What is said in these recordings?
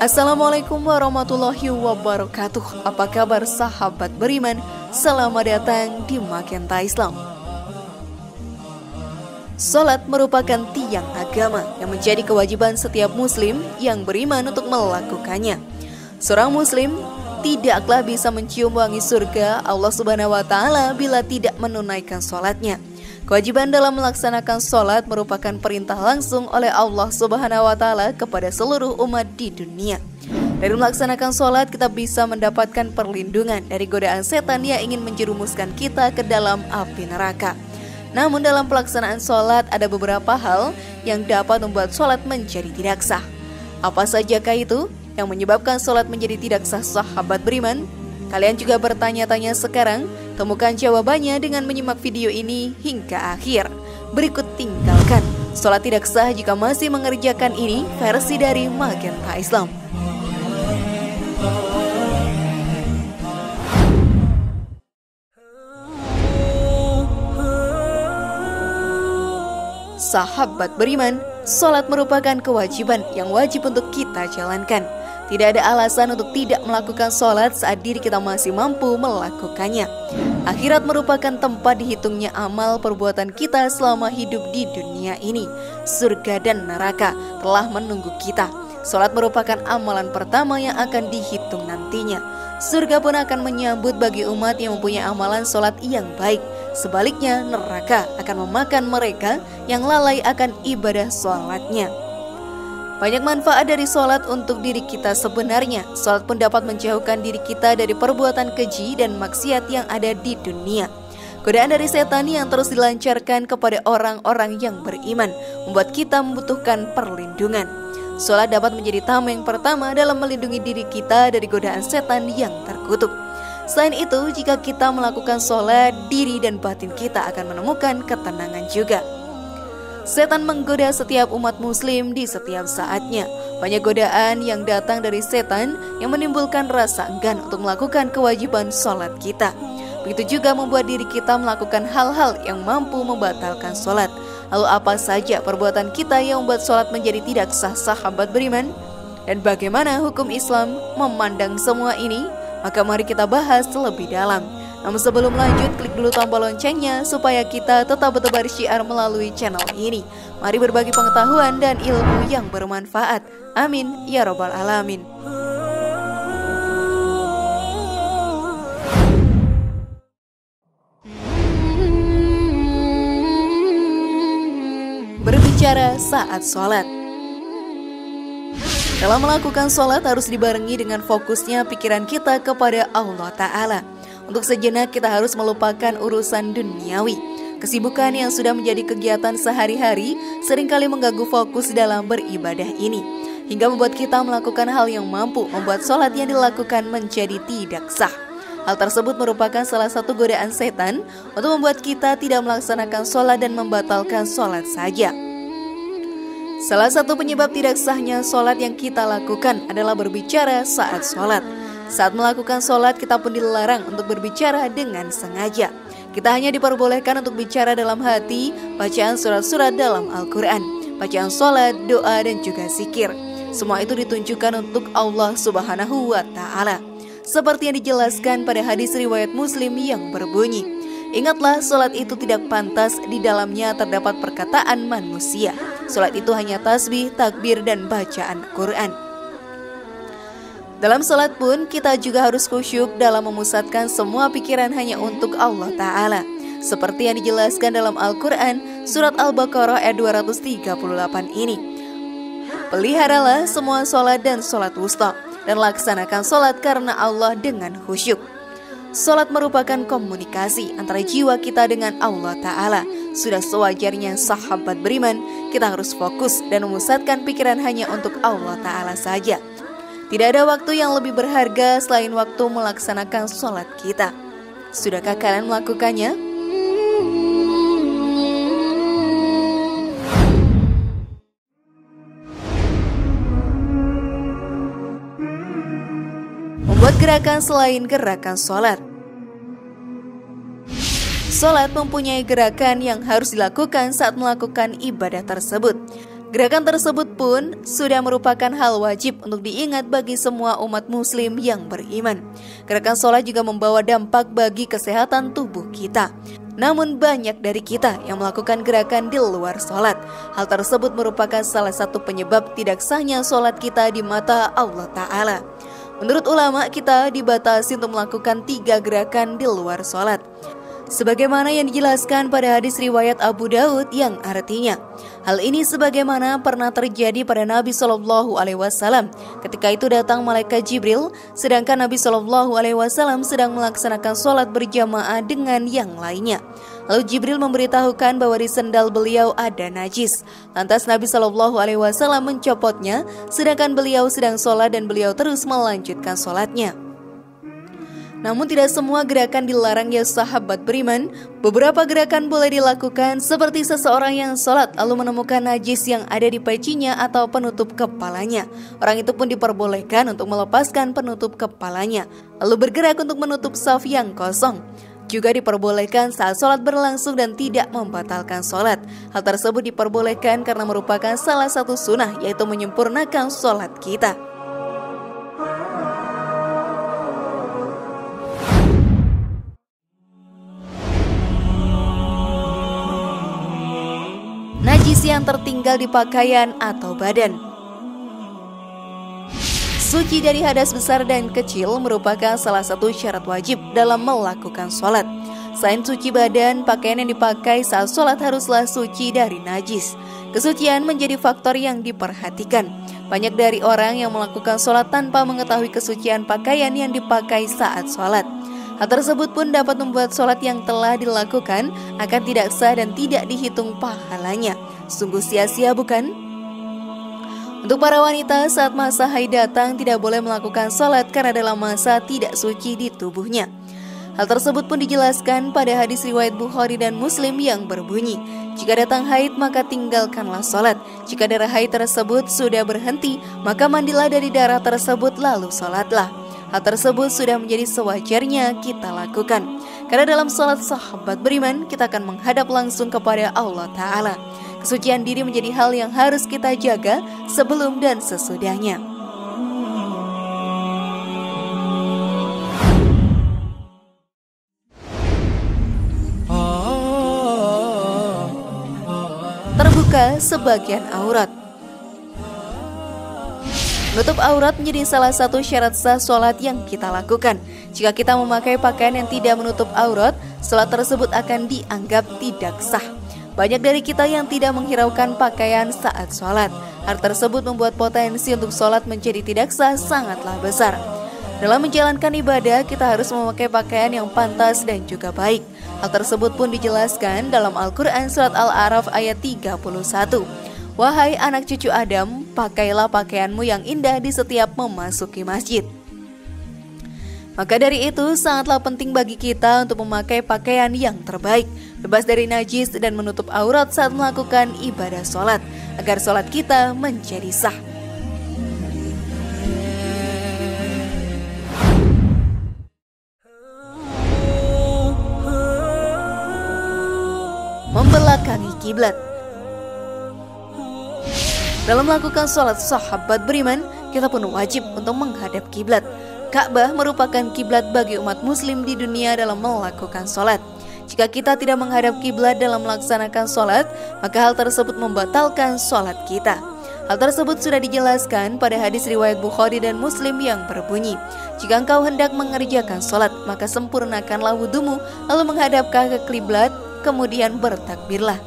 Assalamualaikum warahmatullahi wabarakatuh. Apa kabar sahabat beriman? Selamat datang di Magenta Islam. Salat merupakan tiang agama yang menjadi kewajiban setiap muslim yang beriman untuk melakukannya. Seorang muslim tidaklah bisa mencium wangi surga Allah Subhanahu wa taala bila tidak menunaikan salatnya. Kewajiban dalam melaksanakan sholat merupakan perintah langsung oleh Allah Subhanahu wa taala kepada seluruh umat di dunia. Dari melaksanakan sholat kita bisa mendapatkan perlindungan dari godaan setan yang ingin menjerumuskan kita ke dalam api neraka. Namun dalam pelaksanaan sholat ada beberapa hal yang dapat membuat sholat menjadi tidak sah. Apa sajakah itu yang menyebabkan sholat menjadi tidak sah, sahabat beriman? Kalian juga bertanya-tanya sekarang? Temukan jawabannya dengan menyimak video ini hingga akhir. Berikut tinggalkan sholat tidak sah jika masih mengerjakan ini, versi dari Magenta Islam. Sahabat beriman, sholat merupakan kewajiban yang wajib untuk kita jalankan. Tidak ada alasan untuk tidak melakukan sholat saat diri kita masih mampu melakukannya. Akhirat merupakan tempat dihitungnya amal perbuatan kita selama hidup di dunia ini. Surga dan neraka telah menunggu kita. Sholat merupakan amalan pertama yang akan dihitung nantinya. Surga pun akan menyambut bagi umat yang mempunyai amalan sholat yang baik. Sebaliknya, neraka akan memakan mereka yang lalai akan ibadah sholatnya. Banyak manfaat dari sholat untuk diri kita sebenarnya. Sholat pun dapat menjauhkan diri kita dari perbuatan keji dan maksiat yang ada di dunia. Godaan dari setan yang terus dilancarkan kepada orang-orang yang beriman membuat kita membutuhkan perlindungan. Sholat dapat menjadi tameng pertama dalam melindungi diri kita dari godaan setan yang terkutuk. Selain itu, jika kita melakukan sholat, diri dan batin kita akan menemukan ketenangan juga. Setan menggoda setiap umat muslim di setiap saatnya. Banyak godaan yang datang dari setan yang menimbulkan rasa enggan untuk melakukan kewajiban sholat kita. Begitu juga membuat diri kita melakukan hal-hal yang mampu membatalkan sholat. Lalu apa saja perbuatan kita yang membuat sholat menjadi tidak sah, sahabat beriman? Dan bagaimana hukum Islam memandang semua ini? Maka mari kita bahas lebih dalam. Namun sebelum lanjut, klik dulu tombol loncengnya supaya kita tetap bertebar syiar melalui channel ini. Mari berbagi pengetahuan dan ilmu yang bermanfaat. Amin ya robbal alamin. Berbicara saat sholat. Dalam melakukan sholat harus dibarengi dengan fokusnya pikiran kita kepada Allah Ta'ala. Untuk sejenak kita harus melupakan urusan duniawi. Kesibukan yang sudah menjadi kegiatan sehari-hari seringkali mengganggu fokus dalam beribadah ini, hingga membuat kita melakukan hal yang mampu membuat sholat yang dilakukan menjadi tidak sah. Hal tersebut merupakan salah satu godaan setan untuk membuat kita tidak melaksanakan sholat dan membatalkan sholat saja. Salah satu penyebab tidak sahnya sholat yang kita lakukan adalah berbicara saat sholat. Saat melakukan sholat kita pun dilarang untuk berbicara dengan sengaja. Kita hanya diperbolehkan untuk bicara dalam hati, bacaan surat-surat dalam Al-Quran, bacaan sholat, doa dan juga zikir. Semua itu ditunjukkan untuk Allah Subhanahu wa ta'ala, seperti yang dijelaskan pada hadis riwayat Muslim yang berbunyi, ingatlah sholat itu tidak pantas di dalamnya terdapat perkataan manusia. Sholat itu hanya tasbih, takbir dan bacaan Quran. Dalam sholat pun kita juga harus khusyuk dalam memusatkan semua pikiran hanya untuk Allah Ta'ala, seperti yang dijelaskan dalam Al-Quran surat Al-Baqarah ayat 238 ini. Peliharalah semua sholat dan sholat wusta, dan laksanakan sholat karena Allah dengan khusyuk. Sholat merupakan komunikasi antara jiwa kita dengan Allah Ta'ala. Sudah sewajarnya sahabat beriman, kita harus fokus dan memusatkan pikiran hanya untuk Allah Ta'ala saja. Tidak ada waktu yang lebih berharga selain waktu melaksanakan sholat kita. Sudahkah kalian melakukannya? Membuat gerakan selain gerakan sholat. Sholat mempunyai gerakan yang harus dilakukan saat melakukan ibadah tersebut. Gerakan tersebut pun sudah merupakan hal wajib untuk diingat bagi semua umat muslim yang beriman. Gerakan sholat juga membawa dampak bagi kesehatan tubuh kita. Namun banyak dari kita yang melakukan gerakan di luar sholat. Hal tersebut merupakan salah satu penyebab tidak sahnya sholat kita di mata Allah Ta'ala. Menurut ulama, kita dibatasi untuk melakukan 3 gerakan di luar sholat, sebagaimana yang dijelaskan pada hadis riwayat Abu Daud yang artinya, hal ini sebagaimana pernah terjadi pada Nabi SAW. Ketika itu datang malaikat Jibril, sedangkan Nabi SAW sedang melaksanakan sholat berjamaah dengan yang lainnya. Lalu Jibril memberitahukan bahwa di sendal beliau ada najis. Lantas Nabi SAW mencopotnya, sedangkan beliau sedang sholat dan beliau terus melanjutkan sholatnya. Namun tidak semua gerakan dilarang ya sahabat beriman. Beberapa gerakan boleh dilakukan, seperti seseorang yang sholat lalu menemukan najis yang ada di pecinya atau penutup kepalanya. Orang itu pun diperbolehkan untuk melepaskan penutup kepalanya, lalu bergerak untuk menutup saf yang kosong. Juga diperbolehkan saat sholat berlangsung dan tidak membatalkan sholat. Hal tersebut diperbolehkan karena merupakan salah satu sunnah, yaitu menyempurnakan sholat kita. Najis yang tertinggal di pakaian atau badan. Suci dari hadas besar dan kecil merupakan salah satu syarat wajib dalam melakukan sholat. Selain suci badan, pakaian yang dipakai saat sholat haruslah suci dari najis. Kesucian menjadi faktor yang diperhatikan. Banyak dari orang yang melakukan sholat tanpa mengetahui kesucian pakaian yang dipakai saat sholat. Hal tersebut pun dapat membuat sholat yang telah dilakukan akan tidak sah dan tidak dihitung pahalanya. Sungguh sia-sia, bukan? Untuk para wanita, saat masa haid datang tidak boleh melakukan sholat karena dalam masa tidak suci di tubuhnya. Hal tersebut pun dijelaskan pada hadis riwayat Bukhari dan Muslim yang berbunyi, jika datang haid maka tinggalkanlah sholat. Jika darah haid tersebut sudah berhenti, maka mandilah dari darah tersebut lalu sholatlah. Hal tersebut sudah menjadi sewajarnya kita lakukan, karena dalam sholat sahabat beriman kita akan menghadap langsung kepada Allah Ta'ala. Kesucian diri menjadi hal yang harus kita jaga sebelum dan sesudahnya. Terbuka sebagian aurat. Menutup aurat menjadi salah satu syarat sah sholat yang kita lakukan. Jika kita memakai pakaian yang tidak menutup aurat, sholat tersebut akan dianggap tidak sah. Banyak dari kita yang tidak menghiraukan pakaian saat sholat. Hal tersebut membuat potensi untuk sholat menjadi tidak sah sangatlah besar. Dalam menjalankan ibadah, kita harus memakai pakaian yang pantas dan juga baik. Hal tersebut pun dijelaskan dalam Al-Quran surat Al-A'raf ayat 31. Wahai anak cucu Adam, pakailah pakaianmu yang indah di setiap memasuki masjid. Maka dari itu sangatlah penting bagi kita untuk memakai pakaian yang terbaik, bebas dari najis dan menutup aurat saat melakukan ibadah sholat, agar sholat kita menjadi sah. Membelakangi kiblat. Dalam melakukan sholat sahabat beriman, kita pun wajib untuk menghadap kiblat. Ka'bah merupakan kiblat bagi umat muslim di dunia dalam melakukan sholat. Jika kita tidak menghadap kiblat dalam melaksanakan sholat, maka hal tersebut membatalkan sholat kita. Hal tersebut sudah dijelaskan pada hadis riwayat Bukhari dan Muslim yang berbunyi, jika engkau hendak mengerjakan sholat, maka sempurnakanlah wudumu, lalu menghadapkan ke kiblat, kemudian bertakbirlah.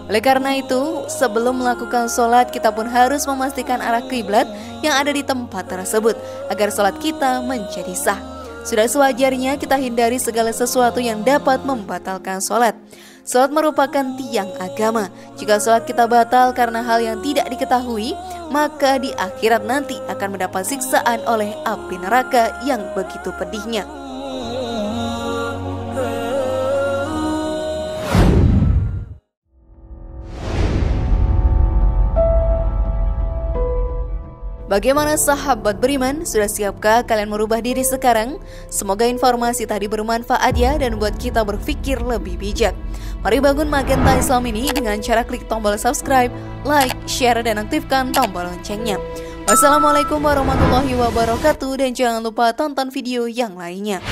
Oleh karena itu, sebelum melakukan sholat, kita pun harus memastikan arah kiblat yang ada di tempat tersebut, agar sholat kita menjadi sah. Sudah sewajarnya kita hindari segala sesuatu yang dapat membatalkan sholat. Sholat merupakan tiang agama. Jika sholat kita batal karena hal yang tidak diketahui, maka di akhirat nanti akan mendapat siksaan oleh api neraka yang begitu pedihnya. Bagaimana sahabat beriman? Sudah siapkah kalian merubah diri sekarang? Semoga informasi tadi bermanfaat ya dan buat kita berpikir lebih bijak. Mari bangun Magenta Islam ini dengan cara klik tombol subscribe, like, share, dan aktifkan tombol loncengnya. Wassalamualaikum warahmatullahi wabarakatuh, dan jangan lupa tonton video yang lainnya.